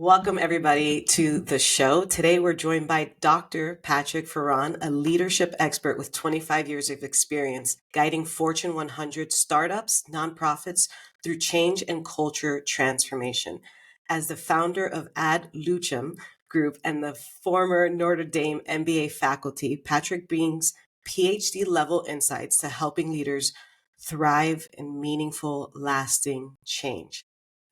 Welcome, everybody, to the show. Today, we're joined by Dr. Patrick Farran, a leadership expert with 25 years of experience guiding Fortune 100 startups, nonprofits through change and culture transformation. As the founder of Ad Lucem Group and the former Notre Dame MBA faculty, Patrick brings PhD level insights to helping leaders thrive in meaningful, lasting change.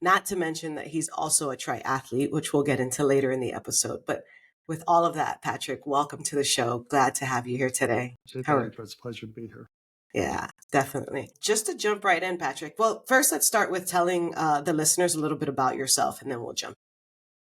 Not to mention that he's also a triathlete, which we'll get into later in the episode. But with all of that, Patrick, welcome to the show. Glad to have you here today. It's a pleasure to be here. Yeah, definitely. Just to jump right in, Patrick. Well, first, let's start with telling the listeners a little bit about yourself, and then we'll jump.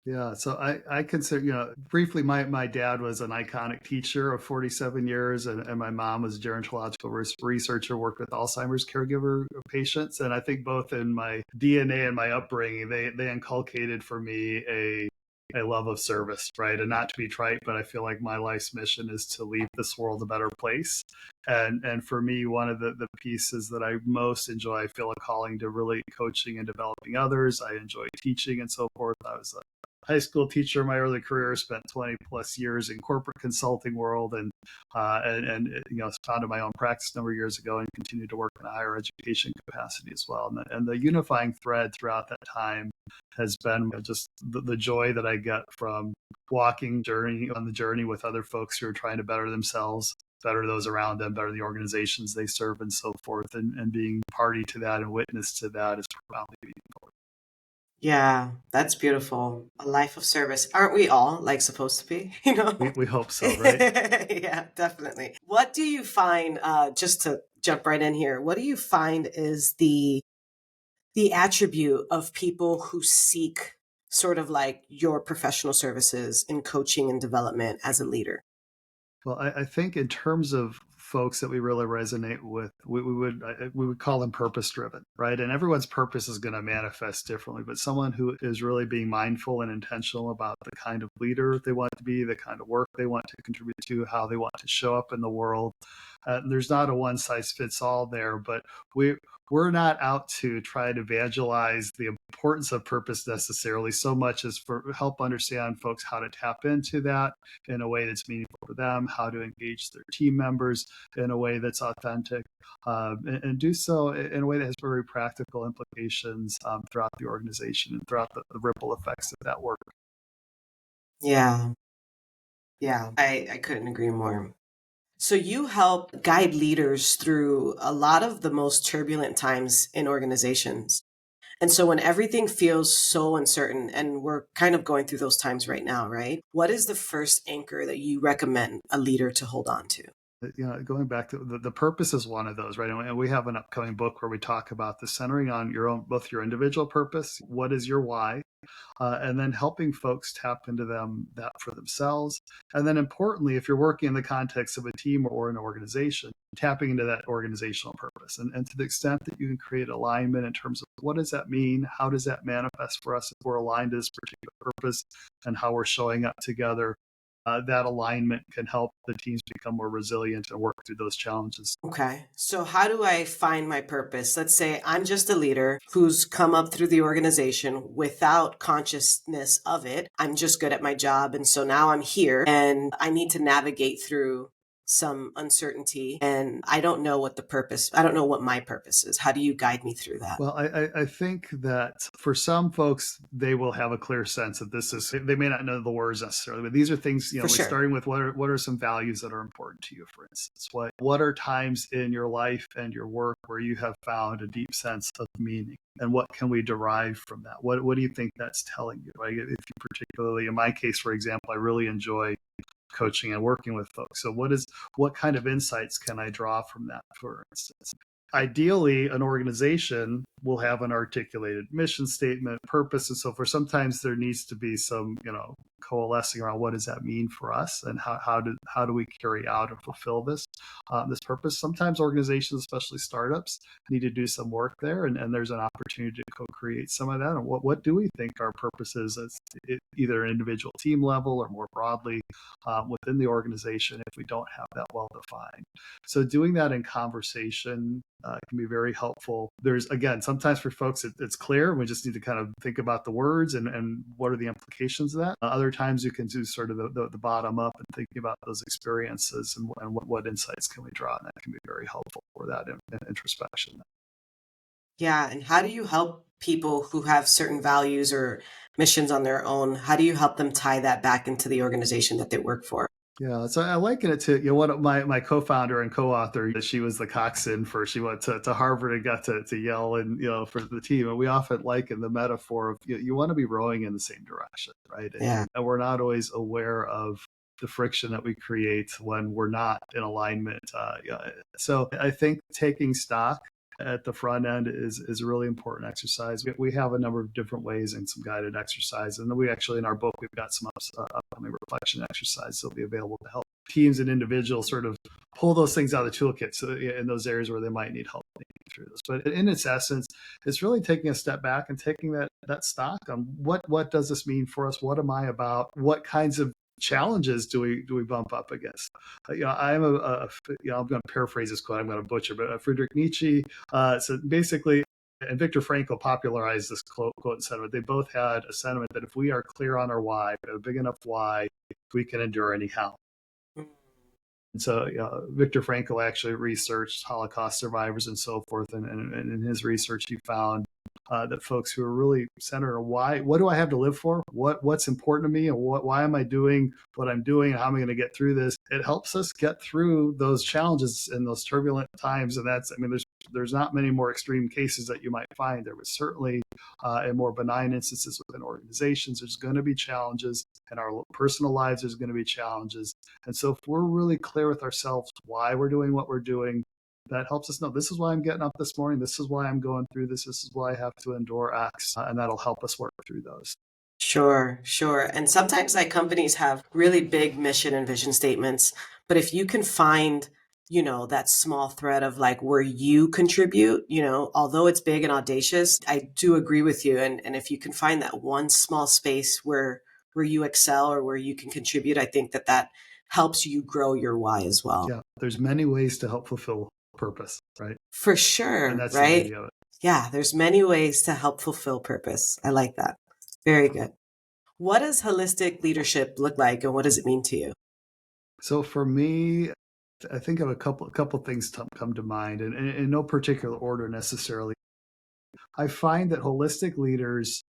Yeah, so I consider, briefly, my dad was an iconic teacher of 47 years, and my mom was a gerontological researcher, worked with Alzheimer's caregiver patients. And I think both in my DNA and my upbringing, they inculcated for me a love of service, right? And not to be trite, but I feel like my life's mission is to leave this world a better place. And for me, one of the pieces that I most enjoy, I feel a calling to really coaching and developing others. I enjoy teaching and so forth. I was a high school teacher in my early career, spent 20 plus years in corporate consulting world, and founded my own practice a number of years ago and continued to work in a higher education capacity as well. And the unifying thread throughout that time has been just the joy that I get from walking on the journey with other folks who are trying to better themselves, better those around them, better the organizations they serve, and so forth. And being party to that and witness to that is profoundly meaningful. Yeah, that's beautiful. A life of service. Aren't we all supposed to be? We hope so, right? Yeah, definitely. What do you find, just to jump right in here, what do you find is the attribute of people who seek sort of like your professional services in coaching and development as a leader? Well, I think in terms of folks that we really resonate with, we would call them purpose driven, right? And everyone's purpose is going to manifest differently, but someone who is really being mindful and intentional about the kind of leader they want to be, the kind of work they want to contribute to, how they want to show up in the world. There's not a one size fits all there, but we're not out to try to evangelize the importance of purpose necessarily so much as for help understand folks how to tap into that in a way that's meaningful for them, how to engage their team members in a way that's authentic, and do so in a way that has very practical implications throughout the organization and throughout the ripple effects of that work. Yeah. I couldn't agree more. So you help guide leaders through a lot of the most turbulent times in organizations. And so when everything feels so uncertain, and we're kind of going through those times right now, right? What is the first anchor that you recommend a leader to hold on to? Going back to the purpose is one of those, right? And we have an upcoming book where we talk about the centering on both your individual purpose, what is your why, and then helping folks tap into that for themselves. And then importantly, if you're working in the context of a team or an organization, tapping into that organizational purpose. And to the extent that you can create alignment in terms of what does that mean? How does that manifest for us if we're aligned to this particular purpose and how we're showing up together? That alignment can help the teams become more resilient and work through those challenges. Okay. So how do I find my purpose? Let's say I'm just a leader who's come up through the organization without consciousness of it. I'm just good at my job. And so now I'm here and I need to navigate through some uncertainty, and I don't know what my purpose is. How do you guide me through that? Well, I think that for some folks, they will have a clear sense that they may not know the words necessarily, but these are things, For sure. starting with what are some values that are important to you, for instance? What are times in your life and your work where you have found a deep sense of meaning? And what can we derive from that? What do you think that's telling you? Right? If you particularly, in my case, for example, I really enjoy coaching and working with folks. So what kind of insights can I draw from that, for instance? Ideally, an organization will have an articulated mission statement, purpose, and so forth. Sometimes there needs to be some, coalescing around what does that mean for us, and how do we carry out and fulfill this purpose. Sometimes organizations, especially startups, need to do some work there, and there's an opportunity to co-create some of that. And what do we think our purpose is, as either an individual team level or more broadly within the organization, if we don't have that well defined. So doing that in conversation can be very helpful. There's, again, sometimes for folks it's clear. We just need to kind of think about the words and what are the implications of that. Other times you can do sort of the bottom up and thinking about those experiences and what insights can we draw, and that can be very helpful for that introspection. Yeah. And how do you help people who have certain values or missions on their own? How do you help them tie that back into the organization that they work for? Yeah, so I liken it to, one of my co-founder and co-author. She was the coxswain she went to Harvard and got to yell and for the team. And we often liken the metaphor of you want to be rowing in the same direction, right? Yeah. And we're not always aware of the friction that we create when we're not in alignment. So I think taking stock at the front end is a really important exercise. We have a number of different ways and some guided exercise. And then we actually, in our book, we've got some upcoming reflection exercises that'll be available to help teams and individuals sort of pull those things out of the toolkit, so in those areas where they might need help thinking through this. But in its essence, it's really taking a step back and taking that stock on what does this mean for us? What am I about? What kinds of challenges do we bump up against? I'm I'm going to paraphrase this quote. I'm going to butcher, but Friedrich Nietzsche. So basically, and Viktor Frankl popularized this quote and sentiment. They both had a sentiment that if we are clear on our why, a big enough why, we can endure any how. And so Viktor Frankl actually researched Holocaust survivors and so forth, and in his research he found that folks who are really centered on why, what do I have to live for? What's important to me, and why am I doing what I'm doing, and how am I going to get through this? It helps us get through those challenges in those turbulent times. And there's not many more extreme cases that you might find. There was certainly in more benign instances within organizations, there's going to be challenges. In our personal lives, there's going to be challenges. And so if we're really clear with ourselves why we're doing what we're doing, that helps us know this is why I'm getting up this morning. This is why I'm going through this. This is why I have to endure X. And that'll help us work through those. Sure. And sometimes companies have really big mission and vision statements, but if you can find, that small thread of where you contribute, although it's big and audacious, I do agree with you. And if you can find that one small space where you excel or where you can contribute, I think that helps you grow your why as well. Yeah. There's many ways to help fulfill purpose, right? For sure. And that's right. The beauty of it. Yeah. There's many ways to help fulfill purpose. I like that. Very good. What does holistic leadership look like, and what does it mean to you? So for me, I think of a couple things come to mind, and in no particular order necessarily. I find that holistic leaders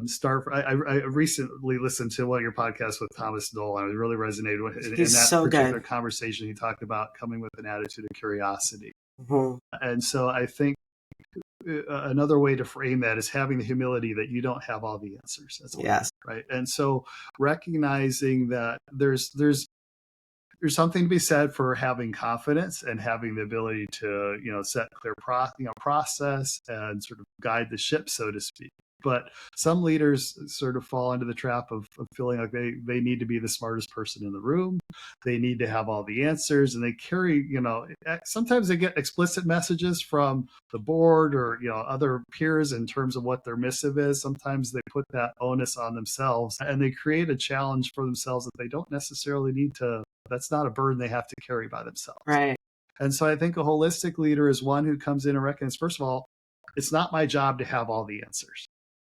start. I recently listened to one of your podcasts with Thomas Knoll, and I really resonated with in that so particular good. conversation. He talked about coming with an attitude of curiosity, Mm-hmm. and so I think another way to frame that is having the humility that you don't have all the answers. Yes. Right. And so recognizing that there's something to be said for having confidence and having the ability to, set clear process and sort of guide the ship, so to speak. But some leaders sort of fall into the trap of feeling like they need to be the smartest person in the room. They need to have all the answers, and they carry, sometimes they get explicit messages from the board or, other peers in terms of what their missive is. Sometimes they put that onus on themselves, and they create a challenge for themselves that they don't necessarily need to. That's not a burden they have to carry by themselves. Right. And so I think a holistic leader is one who comes in and recognizes, first of all, it's not my job to have all the answers.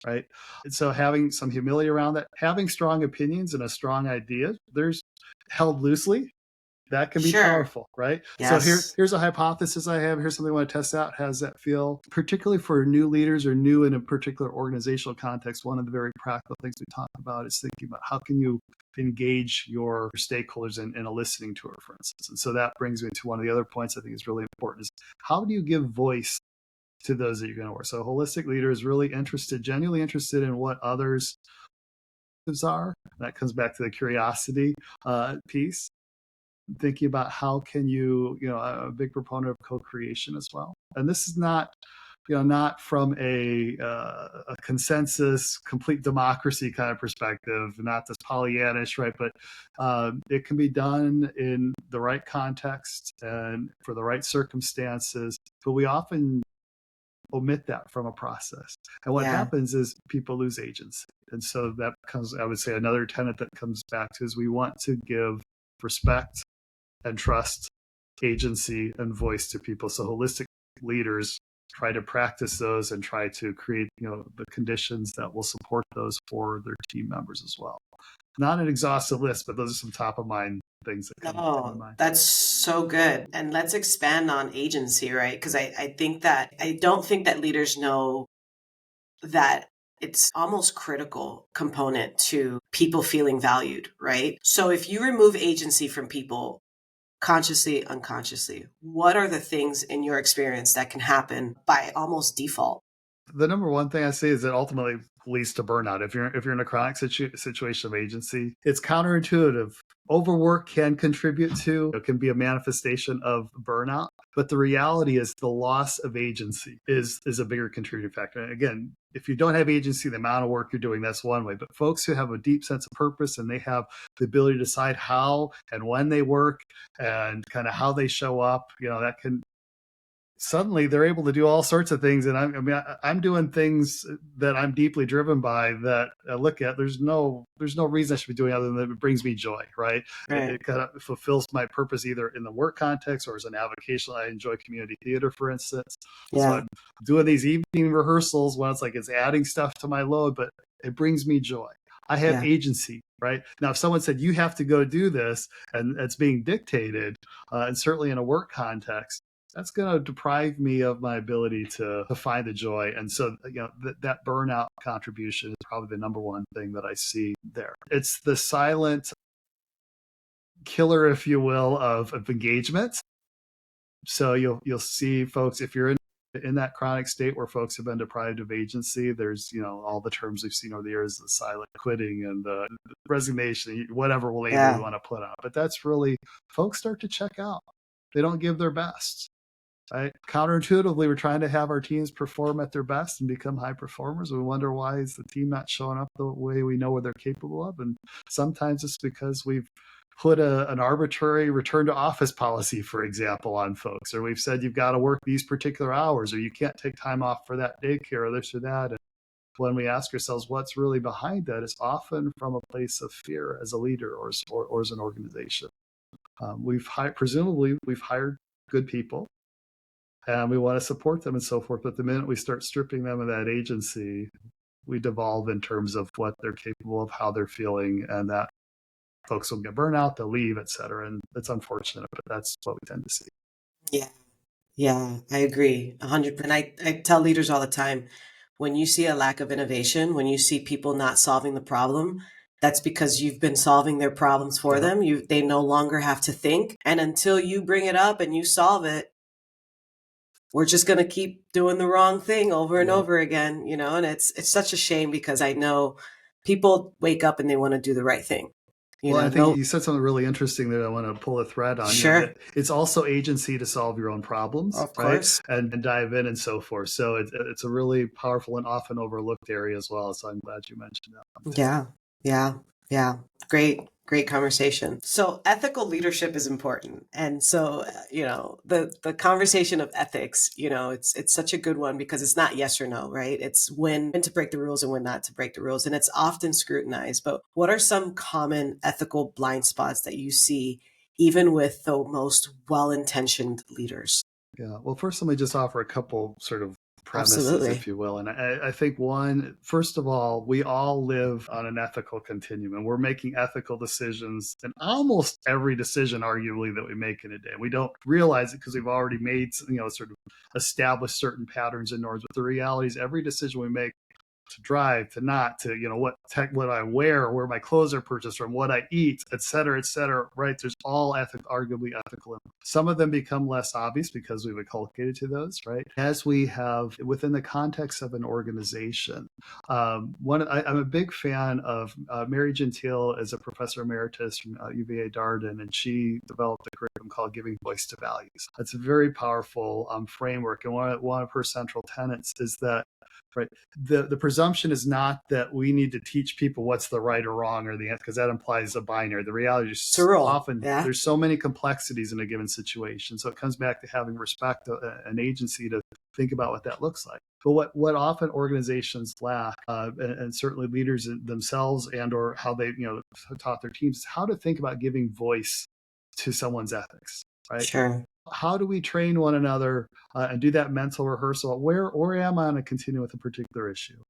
Right. And so having some humility around that, having strong opinions and a strong idea, there's held loosely, that can be powerful, right? Yes. So here's a hypothesis I have. Here's something I want to test out. How does that feel? Particularly for new leaders or new in a particular organizational context, one of the very practical things we talk about is thinking about how can you engage your stakeholders in a listening tour, for instance. And so that brings me to one of the other points I think is really important is how do you give voice to those that you're going to work? So a holistic leader is really genuinely interested in what others are. That comes back to the curiosity piece. Thinking about how can you, a big proponent of co-creation as well. And this is not not from a consensus, complete democracy kind of perspective, not this Pollyannish, right? But it can be done in the right context and for the right circumstances. But we often omit that from a process. And what Yeah. happens is people lose agency. And so that comes, I would say, another tenet that comes back to is we want to give respect and trust, agency, and voice to people. So holistic leaders try to practice those and try to create, the conditions that will support those for their team members as well. Not an exhaustive list, but those are some top of mind things that come to my No, mind. that's so good. And let's expand on agency, right? Because I think that I don't think that leaders know that it's almost critical component to people feeling valued, right? So if you remove agency from people, consciously, unconsciously, what are the things in your experience that can happen by almost default? The number one thing I say is that ultimately leads to burnout. If you're in a chronic situation of agency, it's counterintuitive. Overwork can contribute to, it can be a manifestation of burnout, but the reality is the loss of agency is a bigger contributing factor. And again, if you don't have agency, the amount of work you're doing, that's one way. But folks who have a deep sense of purpose and they have the ability to decide how and when they work and kind of how they show up, that can suddenly they're able to do all sorts of things. And I'm doing things that I'm deeply driven by that I look at. There's no reason I should be doing other than it brings me joy, right? Right. It kind of fulfills my purpose either in the work context or as an avocation. I enjoy community theater, for instance. So Yeah. I'm doing these evening rehearsals when it's adding stuff to my load, but it brings me joy. I have Yeah. agency, right? Now, if someone said, you have to go do this, and it's being dictated, and certainly in a work context, that's going to deprive me of my ability to find the joy. And so, that burnout contribution is probably the number one thing that I see there. It's the silent killer, if you will, of engagement. So you'll see folks, if you're in that chronic state where folks have been deprived of agency, there's, all the terms we've seen over the years, the silent quitting and the resignation, whatever label we want to put on it. But that's really, folks start to check out. They don't give their best. Right? Counterintuitively, we're trying to have our teams perform at their best and become high performers. We wonder, why is the team not showing up the way we know what they're capable of? And sometimes it's because we've put an arbitrary return to office policy, for example, on folks, or we've said you've got to work these particular hours, or you can't take time off for that daycare or this or that. And when we ask ourselves what's really behind that, it's often from a place of fear as a leader or as an organization. Presumably we've hired good people, and we want to support them and so forth. But the minute we start stripping them of that agency, we devolve in terms of what they're capable of, how they're feeling, and that folks will get burnout, they'll leave, et cetera. And it's unfortunate, but that's what we tend to see. Yeah. Yeah, I agree 100%. And I tell leaders all the time, when you see a lack of innovation, when you see people not solving the problem, that's because you've been solving their problems for them. They no longer have to think. And until you bring it up and you solve it, we're just going to keep doing the wrong thing over and over again, and it's such a shame because I know people wake up and they want to do the right thing. I think you said something really interesting that I want to pull a thread on. Sure. It's also agency to solve your own problems, Of course. Right? And dive in and so forth. So it's a really powerful and often overlooked area as well. So I'm glad you mentioned that. Yeah. Great conversation. So ethical leadership is important. And so, the conversation of ethics, it's such a good one because it's not yes or no, right? It's when to break the rules and when not to break the rules. And it's often scrutinized. But what are some common ethical blind spots that you see even with the most well-intentioned leaders? Yeah. Well, first, let me just offer a couple sort of premises, Absolutely. if you will. And I think first of all, we all live on an ethical continuum, and we're making ethical decisions in almost every decision, arguably, that we make in a day. We don't realize it because we've already made, sort of established certain patterns and norms. But the reality is every decision we make to drive, to not, to, what I wear, where my clothes are purchased from, what I eat, et cetera, right? There's all arguably ethical. Some of them become less obvious because we've inculcated to those, right? As we have within the context of an organization, I'm a big fan of Mary Gentile is a professor emeritus from UVA Darden, and she developed a curriculum called Giving Voice to Values. It's a very powerful framework, and one of her central tenets is that, right, the presumption is not that we need to teach people what's the right or wrong or the answer, because that implies a binary. The reality is often there's so many complexities in a given situation. So it comes back to having respect and agency to think about what that looks like. But what often organizations lack, and certainly leaders themselves and or how they taught their teams, is how to think about giving voice to someone's ethics, right? Sure. How do we train one another and do that mental rehearsal? Where am I on a continuum with a particular issue?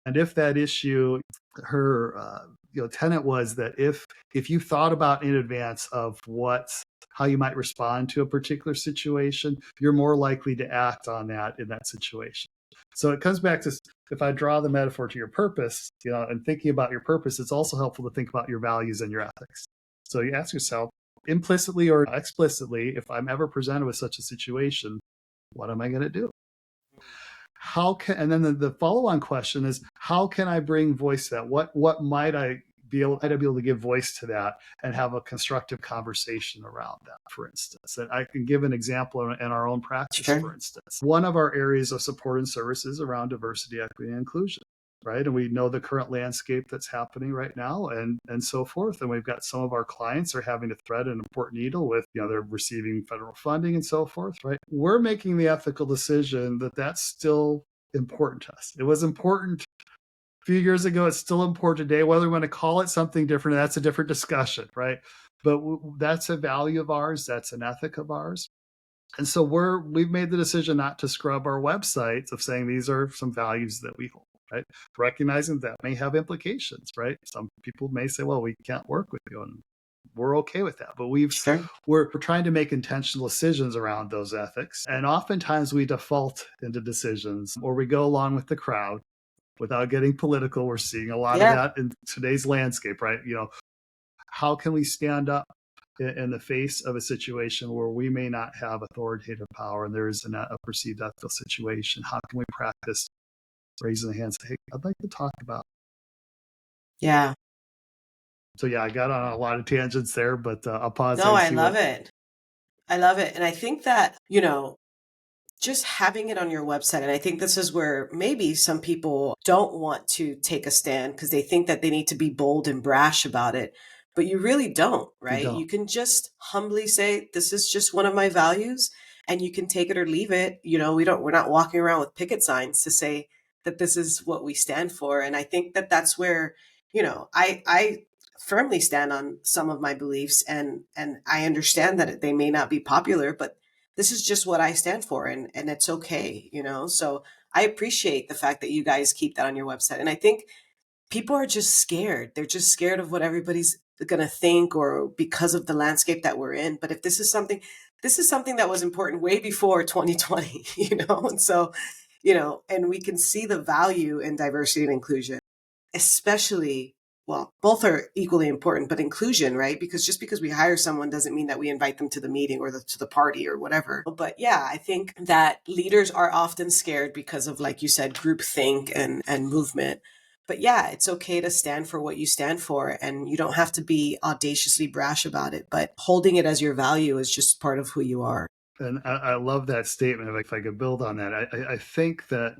And if that issue, her tenet was that if you thought about in advance of how you might respond to a particular situation, you're more likely to act on that in that situation. So it comes back to, if I draw the metaphor to your purpose, and thinking about your purpose, it's also helpful to think about your values and your ethics. So you ask yourself, implicitly or explicitly, if I'm ever presented with such a situation, what am I going to do? And then the follow-on question is, how can I bring voice to that? What might I be able to give voice to that and have a constructive conversation around that, for instance? And I can give an example in our own practice, for instance. One of our areas of support and services around diversity, equity, and inclusion. Right. And we know the current landscape that's happening right now and so forth. And we've got some of our clients are having to thread an important needle with, they're receiving federal funding and so forth. Right. We're making the ethical decision that that's still important to us. It was important a few years ago. It's still important today. Whether we want to call it something different, that's a different discussion. Right. But that's a value of ours. That's an ethic of ours. And so we've made the decision not to scrub our websites of saying these are some values that we hold. Right, recognizing that may have implications, right? Some people may say, well, we can't work with you, and we're okay with that. But we're trying to make intentional decisions around those ethics. And oftentimes we default into decisions, or we go along with the crowd without getting political. We're seeing a lot of that in today's landscape, right? How can we stand up in the face of a situation where we may not have authoritative power and there is a perceived ethical situation? How can we practice raising the hand, say, hey, I'd like to talk about. Yeah. So I got on a lot of tangents there, but I'll pause. No, I love it. I love it. And I think that, just having it on your website, and I think this is where maybe some people don't want to take a stand because they think that they need to be bold and brash about it. But you really don't, right? You can just humbly say, this is just one of my values, and you can take it or leave it. We're not walking around with picket signs to say that this is what we stand for. And I think that that's where, I firmly stand on some of my beliefs, and I understand that they may not be popular, but this is just what I stand for, and it's okay, So I appreciate the fact that you guys keep that on your website. And I think people are just scared. They're just scared of what everybody's going to think, or because of the landscape that we're in. But if this is something that was important way before 2020, and so, and we can see the value in diversity and inclusion, especially, well, both are equally important, but inclusion, right? Because just because we hire someone doesn't mean that we invite them to the meeting or to the party or whatever. But I think that leaders are often scared because of, like you said, groupthink and movement. But it's okay to stand for what you stand for, and you don't have to be audaciously brash about it, but holding it as your value is just part of who you are. And I love that statement. If I could build on that, I think that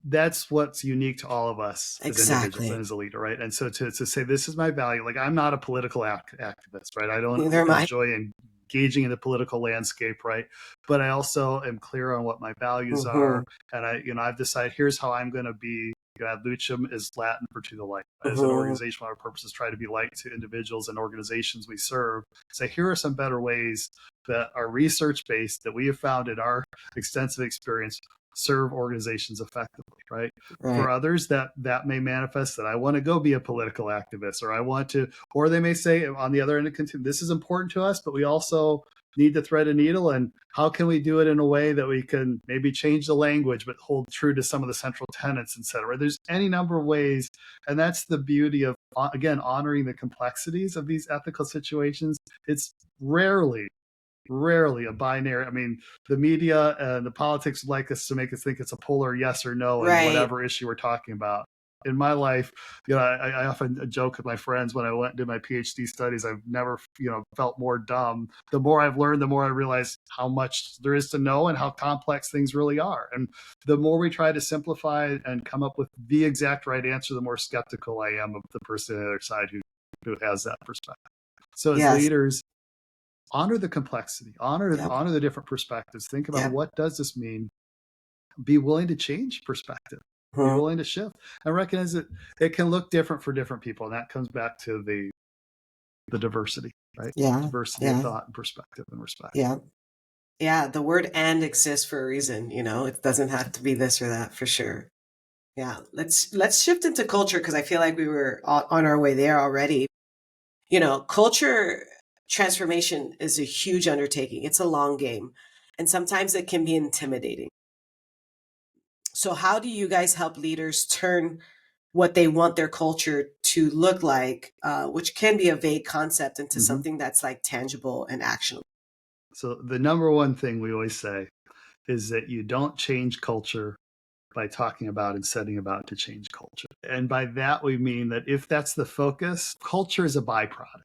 that's what's unique to all of us as individuals and as a leader, right? And so to say this is my value, like I'm not a political activist, right? I don't enjoy engaging in the political landscape, right? But I also am clear on what my values are, and I've decided here's how I'm going to be. Ad Lucem is Latin for to the light. As an organization, our purpose is try to be light to individuals and organizations we serve. Say, here are some better ways that are research-based, that we have found in our extensive experience, serve organizations effectively, right? For others, that may manifest that I want to go be a political activist, or I want to, or they may say on the other end of continuum, this is important to us, but we also need to thread a needle, and how can we do it in a way that we can maybe change the language but hold true to some of the central tenets, et cetera. There's any number of ways, and that's the beauty of, again, honoring the complexities of these ethical situations. It's rarely a binary. I mean, the media and the politics like us to make us think it's a polar yes or no in whatever issue we're talking about. In my life, I often joke with my friends when I went and did my PhD studies, I've never, felt more dumb. The more I've learned, the more I realize how much there is to know and how complex things really are. And the more we try to simplify and come up with the exact right answer, the more skeptical I am of the person on the other side who has that perspective. So as leaders, honor the complexity, honor the different perspectives. Think about what does this mean? Be willing to change perspective. Be willing to shift and recognize that it can look different for different people. And that comes back to the diversity, right? Diversity of thought and perspective and respect. Yeah. The word "and" exists for a reason. It doesn't have to be this or that, for sure. Yeah. Let's shift into culture, because I feel like we were on our way there already. Culture transformation is a huge undertaking. It's a long game, and sometimes it can be intimidating. So how do you guys help leaders turn what they want their culture to look like, which can be a vague concept, into something that's like tangible and actionable? So the number one thing we always say is that you don't change culture by talking about and setting about to change culture. And by that, we mean that if that's the focus, culture is a byproduct.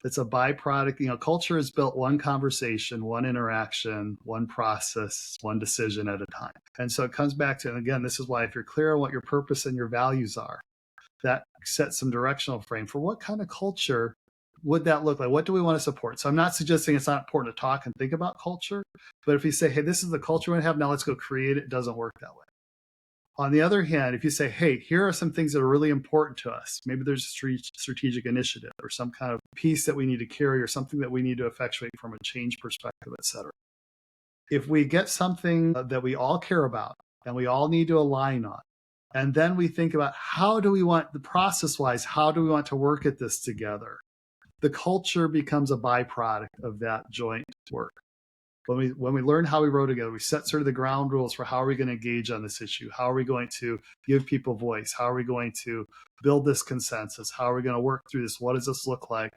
It's a byproduct. Culture is built one conversation, one interaction, one process, one decision at a time. And so it comes back to, and again, this is why if you're clear on what your purpose and your values are, that sets some directional frame for what kind of culture would that look like? What do we want to support? So I'm not suggesting it's not important to talk and think about culture, but if you say, hey, this is the culture we want to have, now let's go create it, it doesn't work that way. On the other hand, if you say, hey, here are some things that are really important to us, maybe there's a strategic initiative or some kind of piece that we need to carry or something that we need to effectuate from a change perspective, et cetera. If we get something that we all care about and we all need to align on, and then we think about how do we want, the process-wise, how do we want to work at this together? The culture becomes a byproduct of that joint work. When we learn how we row together, we set sort of the ground rules for how are we going to engage on this issue? How are we going to give people voice? How are we going to build this consensus? How are we going to work through this? What does this look like?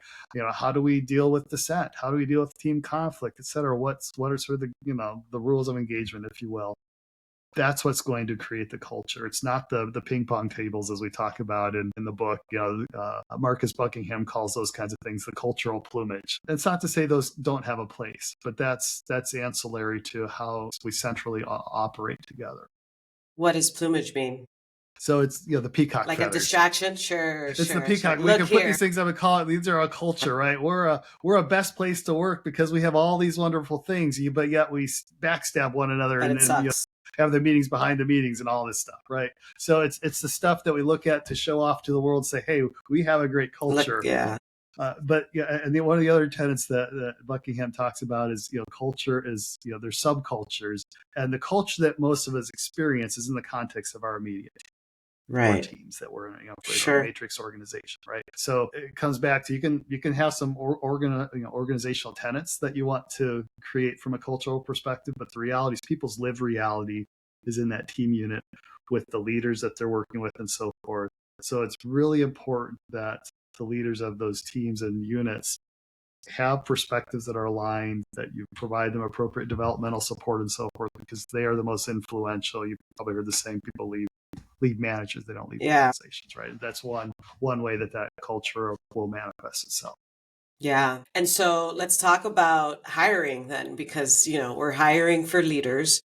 How do we deal with dissent? How do we deal with team conflict, et cetera? What are sort of the rules of engagement, if you will? That's what's going to create the culture. It's not the ping pong tables as we talk about in the book. Marcus Buckingham calls those kinds of things the cultural plumage. It's not to say those don't have a place, but that's ancillary to how we centrally operate together. What does plumage mean? So it's the peacock like feathers. A distraction. Sure. It's the peacock. We can put these things up and call it. These are our culture, right? We're a best place to work because we have all these wonderful things, but yet we backstab one another and have the meetings behind the meetings and all this stuff, right? So it's the stuff that we look at to show off to the world, say, hey, we have a great culture. But and one of the other tenets that Buckingham talks about is culture is there's subcultures, and the culture that most of us experience is in the context of our immediate teams that we're in a matrix organization, right? So it comes back to you can have some organizational tenets that you want to create from a cultural perspective, but the reality is people's lived reality is in that team unit with the leaders that they're working with and so forth. So it's really important that the leaders of those teams and units have perspectives that are aligned, that you provide them appropriate developmental support and so forth, because they are the most influential. You've probably heard the saying, people lead managers, they don't lead organizations, right? That's one way that culture will manifest itself. Yeah. And so let's talk about hiring then, because we're hiring for leaders.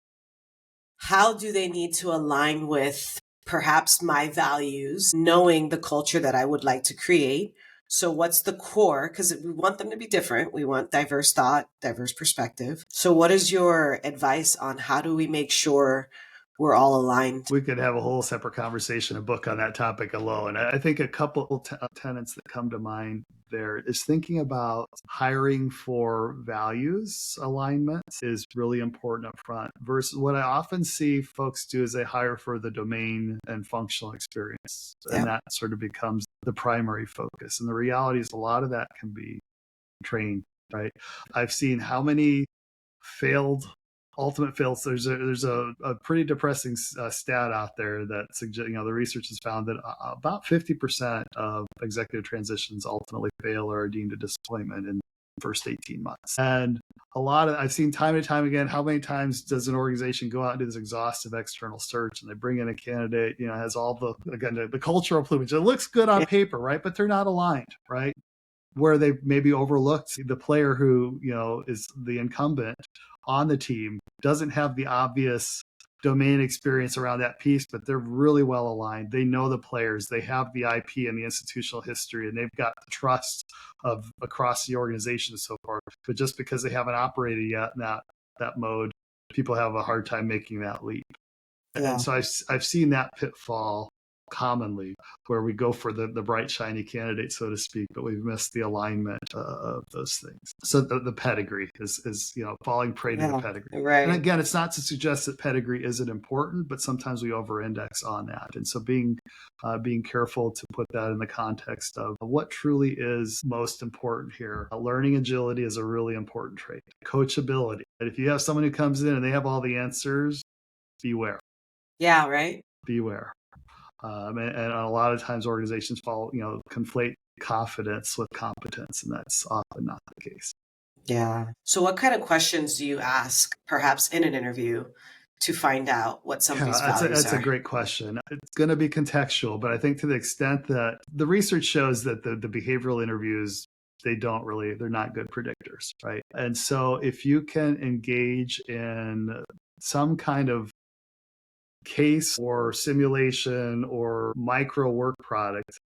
How do they need to align with perhaps my values, knowing the culture that I would like to create? So what's the core? Because we want them to be different. We want diverse thought, diverse perspective. So what is your advice on how do we make sure we're all aligned? We could have a whole separate conversation, a book on that topic alone. I think a couple tenets that come to mind there is thinking about hiring for values alignment is really important up front, versus what I often see folks do is they hire for the domain and functional experience. And that sort of becomes the primary focus. And the reality is a lot of that can be trained right? I've seen how many ultimate fails. There's a pretty depressing stat out there that suggests, the research has found that about 50% of executive transitions ultimately fail or are deemed a disappointment in the first 18 months. And I've seen time and time again, how many times does an organization go out and do this exhaustive external search, and they bring in a candidate, has all the cultural plumage. It looks good on paper, right? But they're not aligned, right? Where they maybe overlooked the player who, is the incumbent on the team, doesn't have the obvious domain experience around that piece, but they're really well aligned. They know the players, they have the IP and the institutional history, and they've got the trust of across the organization and so forth. But just because they haven't operated yet in that mode, people have a hard time making that leap. Yeah. And so I've seen that pitfall commonly, where we go for the bright shiny candidate, so to speak, but we've missed the alignment of those things. So the pedigree is falling prey to the pedigree. Right. And again, it's not to suggest that pedigree isn't important, but sometimes we over-index on that. And so being careful to put that in the context of what truly is most important here. Learning agility is a really important trait. Coachability. And if you have someone who comes in and they have all the answers, beware. Yeah, right. Beware. And a lot of times organizations conflate confidence with competence, and that's often not the case. Yeah. So what kind of questions do you ask, perhaps in an interview, to find out what somebody's values are? That's a great question. It's going to be contextual, but I think to the extent that the research shows that the behavioral interviews, they're not good predictors, right? And so if you can engage in some kind of case or simulation or micro work product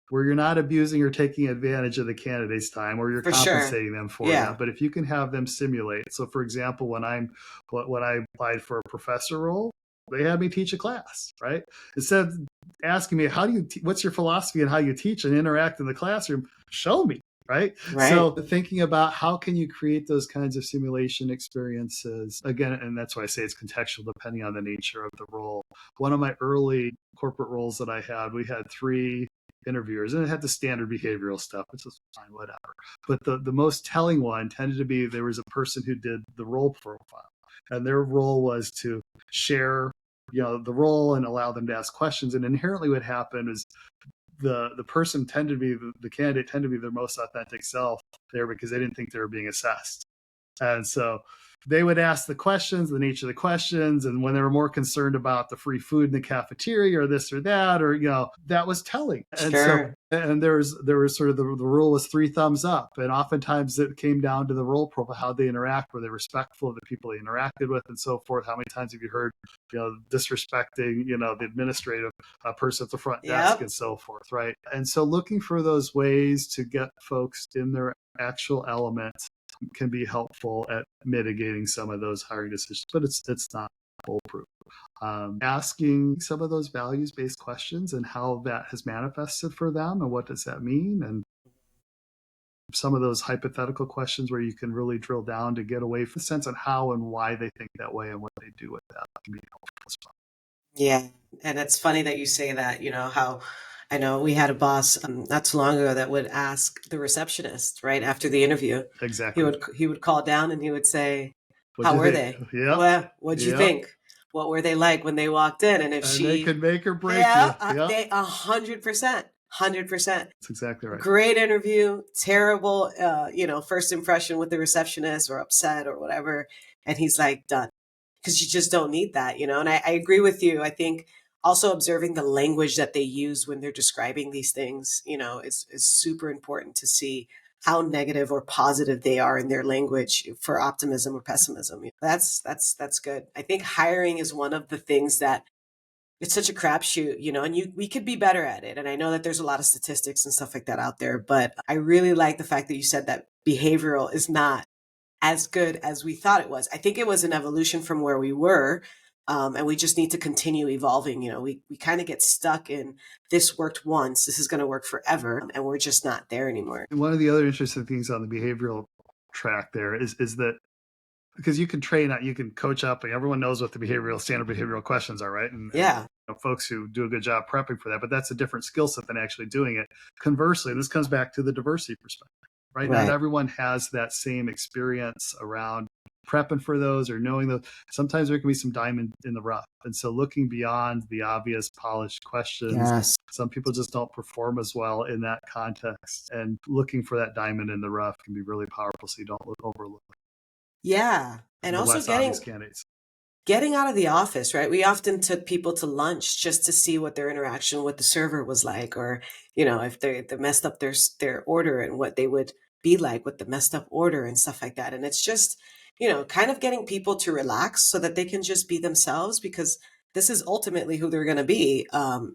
where you're not abusing or taking advantage of the candidate's time, or you're compensating them for that. But if you can have them simulate. So for example, when I applied for a professor role, they had me teach a class, right? Instead of asking me, what's your philosophy and how you teach and interact in the classroom, show me. Right? So thinking about how can you create those kinds of simulation experiences, again, and that's why I say it's contextual depending on the nature of the role. One of my early corporate roles that I had, we had 3 interviewers, and it had the standard behavioral stuff, which is fine, whatever. But the most telling one tended to be, there was a person who did the role profile, and their role was to share the role and allow them to ask questions. And inherently what happened is the person tended to be, the candidate tended to be their most authentic self there, because they didn't think they were being assessed. And so they would ask the questions, the nature of the questions, and when they were more concerned about the free food in the cafeteria or this or that, or that was telling. And so there was sort of the rule was 3 thumbs up, and oftentimes it came down to the role profile, how they interact, were they respectful of the people they interacted with, and so forth. How many times have you heard disrespecting the administrative person at the front desk and so forth, right? And so looking for those ways to get folks in their actual elements can be helpful at mitigating some of those hiring decisions, but it's not foolproof. Asking some of those values-based questions and how that has manifested for them, and what does that mean, and some of those hypothetical questions where you can really drill down to get away from the sense on how and why they think that way and what they do with that can be helpful as well. Yeah, and it's funny that you say that. How I know we had a boss not too long ago that would ask the receptionist right after the interview. Exactly. He would call down and he would say, "How were they? Well, what'd you think? What were they like when they walked in?" And they could make or break you. They 100%. 100%. That's exactly right. Great interview, terrible, first impression with the receptionist, or upset or whatever. And he's like, done. Because you just don't need that, And I agree with you. I think also observing the language that they use when they're describing these things, is super important to see how negative or positive they are in their language for optimism or pessimism. That's good. I think hiring is one of the things that it's such a crapshoot, and we could be better at it. And I know that there's a lot of statistics and stuff like that out there, but I really like the fact that you said that behavioral is not as good as we thought it was. I think it was an evolution from where we were, and we just need to continue evolving. We kind of get stuck in this worked once, this is going to work forever, and we're just not there anymore. And one of the other interesting things on the behavioral track there is that because you can train out, you can coach up, and everyone knows what the standard behavioral questions are, right? And folks who do a good job prepping for that, but that's a different skill set than actually doing it. Conversely, this comes back to the diversity perspective. right? Not Right. everyone has that same experience around prepping for those or knowing those. Sometimes there can be some diamond in the rough. And so looking beyond the obvious polished questions, Yes. some people just don't perform as well in that context. And looking for that diamond in the rough can be really powerful so you don't overlook Yeah. And the also less obvious candidates. getting out of the office, right? We often took people to lunch just to see what their interaction with the server was like, or, if they messed up their order and what they would be like with the messed up order and stuff like that. And it's just, kind of getting people to relax so that they can just be themselves, because this is ultimately who they're going to be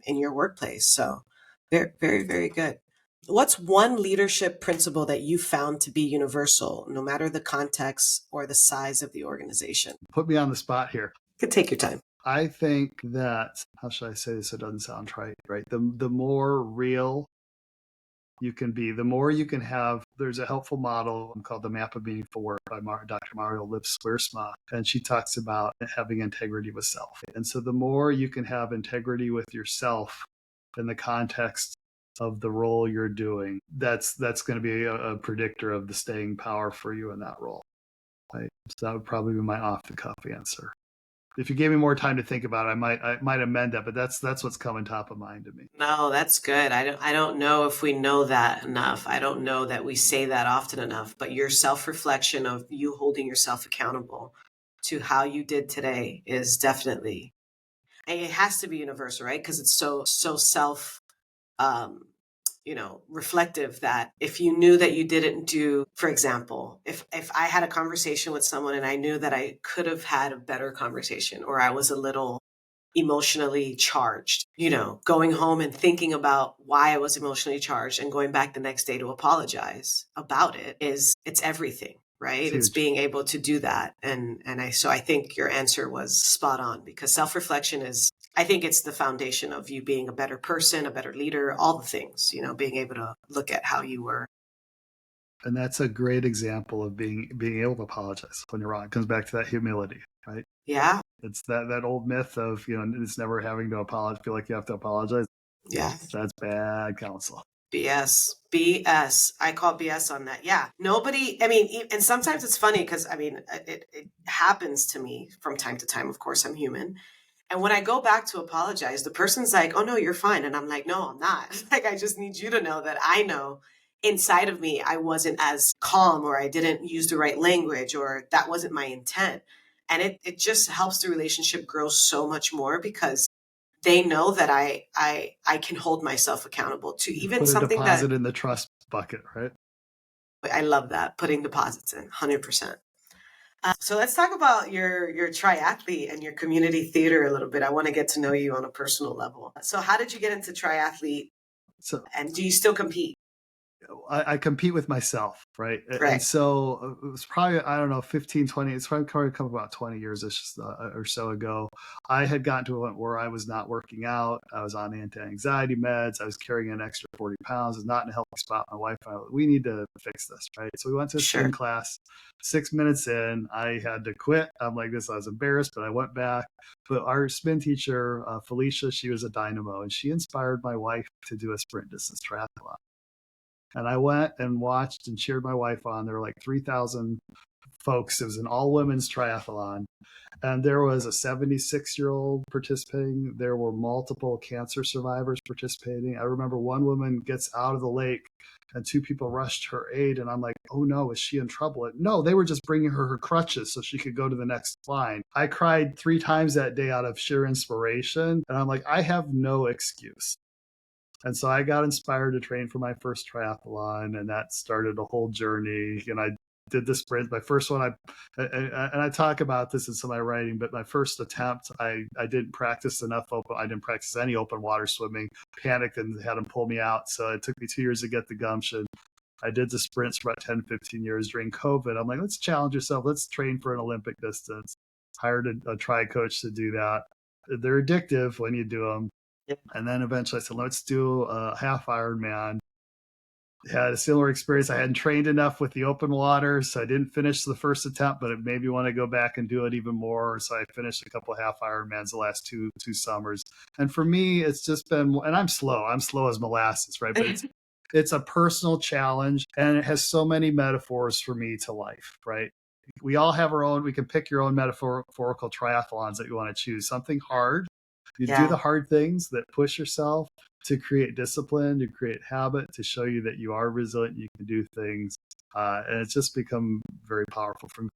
in your workplace. So very, very, very good. What's one leadership principle that you found to be universal, no matter the context or the size of the organization? Put me on the spot here. You can take your time. I think that, how should I say this so it doesn't sound trite, right? The more real you can be, the more you can have. There's a helpful model called the Map of Meaningful Work by Dr. Mario Lipsquersma, and she talks about having integrity with self. And so the more you can have integrity with yourself in the context of the role you're doing, that's going to be a predictor of the staying power for you in that role. Right? So that would probably be my off-the-cuff answer. If you gave me more time to think about it, I might amend that, but that's what's coming top of mind to me. No, that's good. I don't know if we know that enough. I don't know that we say that often enough, but your self-reflection of you holding yourself accountable to how you did today is definitely, and it has to be universal, right? Because it's so self um reflective, that if you knew that you didn't do, for example, if I had a conversation with someone and I knew that I could have had a better conversation, or I was a little emotionally charged, going home and thinking about why I was emotionally charged and going back the next day to apologize about it's everything, right? It's being able to do that. So I think your answer was spot on, because self-reflection is, I think it's the foundation of you being a better person, a better leader, all the things, being able to look at how you were. And that's a great example of being able to apologize when you're wrong. It comes back to that humility, right? Yeah. It's that old myth of, it's never having to apologize, feel like you have to apologize. Yeah. That's bad counsel. BS. I call BS on that. Yeah. Nobody, and sometimes it's funny because, it happens to me from time to time. Of course, I'm human. And when I go back to apologize, the person's like, oh, no, you're fine. And I'm like, no, I'm not. Like, I just need you to know that I know inside of me, I wasn't as calm, or I didn't use the right language, or that wasn't my intent. And it just helps the relationship grow so much more, because they know that I can hold myself accountable to even put something a deposit in the trust bucket, right? I love that, putting deposits in 100%. So let's talk about your triathlete and your community theater a little bit. I want to get to know you on a personal level. So how did you get into triathlete? And do you still compete? I compete with myself, right? And so it was probably, I don't know, 15, 20, it's probably come about 20 years or so ago. I had gotten to a point where I was not working out. I was on anti-anxiety meds. I was carrying an extra 40 pounds. I was not in a healthy spot. My wife and I, we need to fix this, right? So we went to a spin class. 6 minutes in, I had to quit. I'm like this. I was embarrassed, but I went back. But our spin teacher, Felicia, she was a dynamo, and she inspired my wife to do a sprint distance triathlon. And I went and watched and cheered my wife on. There were like 3,000 folks. It was an all women's triathlon. And there was a 76-year-old participating. There were multiple cancer survivors participating. I remember one woman gets out of the lake and 2 people rushed her aid. And I'm like, oh no, is she in trouble? No, they were just bringing her crutches so she could go to the next line. I cried 3 times that day out of sheer inspiration. And I'm like, I have no excuse. And so I got inspired to train for my first triathlon, and that started a whole journey. And I did the sprint. My first one, I talk about this in some of my writing, but my first attempt, I didn't practice enough I didn't practice any open water swimming, panicked and had them pull me out. So it took me 2 years to get the gumption. I did the sprints for about 10, 15 years during COVID. I'm like, let's challenge yourself. Let's train for an Olympic distance. Hired a tri coach to do that. They're addictive when you do them. And then eventually I said, let's do a half Ironman. Had a similar experience. I hadn't trained enough with the open water, so I didn't finish the first attempt, but it made me want to go back and do it even more. So I finished a couple of half Ironmans the last two summers. And for me, it's just been, and I'm slow as molasses, right? But It's a personal challenge, and it has so many metaphors for me to life, right? We all have our own, we can pick your own metaphorical triathlons that you want to choose. Something hard. You do the hard things that push yourself to create discipline, to create habit, to show you that you are resilient, you can do things. And it's just become very powerful from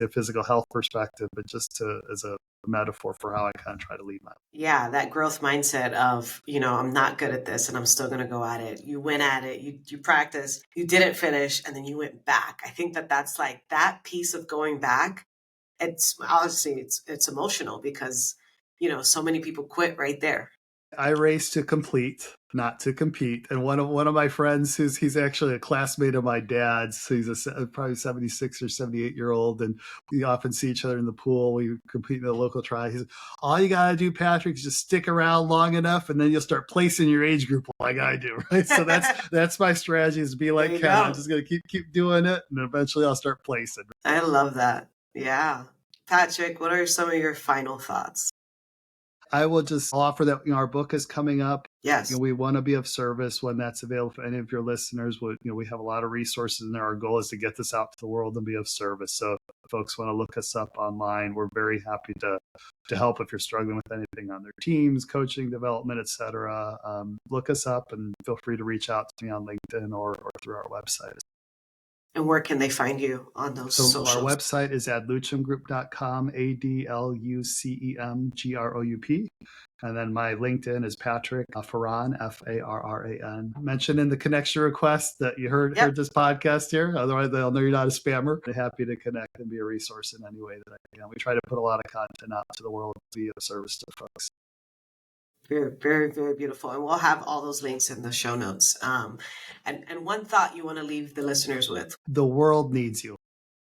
a physical health perspective, but just as a metaphor for how I kind of try to lead my life. Yeah, that growth mindset of, I'm not good at this and I'm still going to go at it. You went at it, you practice, you didn't finish, and then you went back. I think that's like that piece of going back. It's obviously it's emotional because, so many people quit right there. I race to complete, not to compete. And one of my friends, he's actually a classmate of my dad's. So he's probably 76 or 78-year-old, and we often see each other in the pool. We compete in the local trial. He said, "All you gotta do, Patrick, is just stick around long enough, and then you'll start placing your age group like I do." Right. So that's my strategy, is to be like Ken. I'm just gonna keep doing it, and eventually I'll start placing. I love that. Yeah, Patrick, what are some of your final thoughts? I will just offer that our book is coming up. Yes. We want to be of service when that's available for any of your listeners. We have a lot of resources in there. Our goal is to get this out to the world and be of service. So if folks want to look us up online, we're very happy to help if you're struggling with anything on their teams, coaching, development, etc. Look us up and feel free to reach out to me on LinkedIn or through our website. And where can they find you on those socials? Our website is adlucemgroup.com, ADLUCEMGROUP. And then my LinkedIn is Patrick Farran, Farran. Mention in the connection request that you heard this podcast here. Otherwise, they'll know you're not a spammer. I'm happy to connect and be a resource in any way that I can. We try to put a lot of content out to the world to be of service to folks. Very, very, very beautiful. And we'll have all those links in the show notes. And one thought you want to leave the listeners with? The world needs you.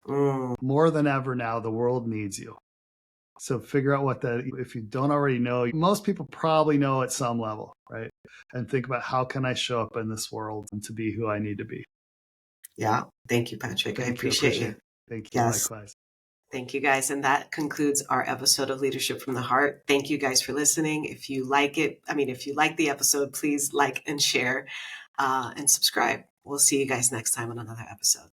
More than ever now, the world needs you. So figure out if you don't already know, most people probably know at some level, right? And think about, how can I show up in this world and to be who I need to be? Yeah. Thank you, Patrick. I appreciate you. Thank you. Yes. Likewise. Thank you, guys. And that concludes our episode of Leadership from the Heart. Thank you guys for listening. If you like the episode, please like and share and subscribe. We'll see you guys next time on another episode.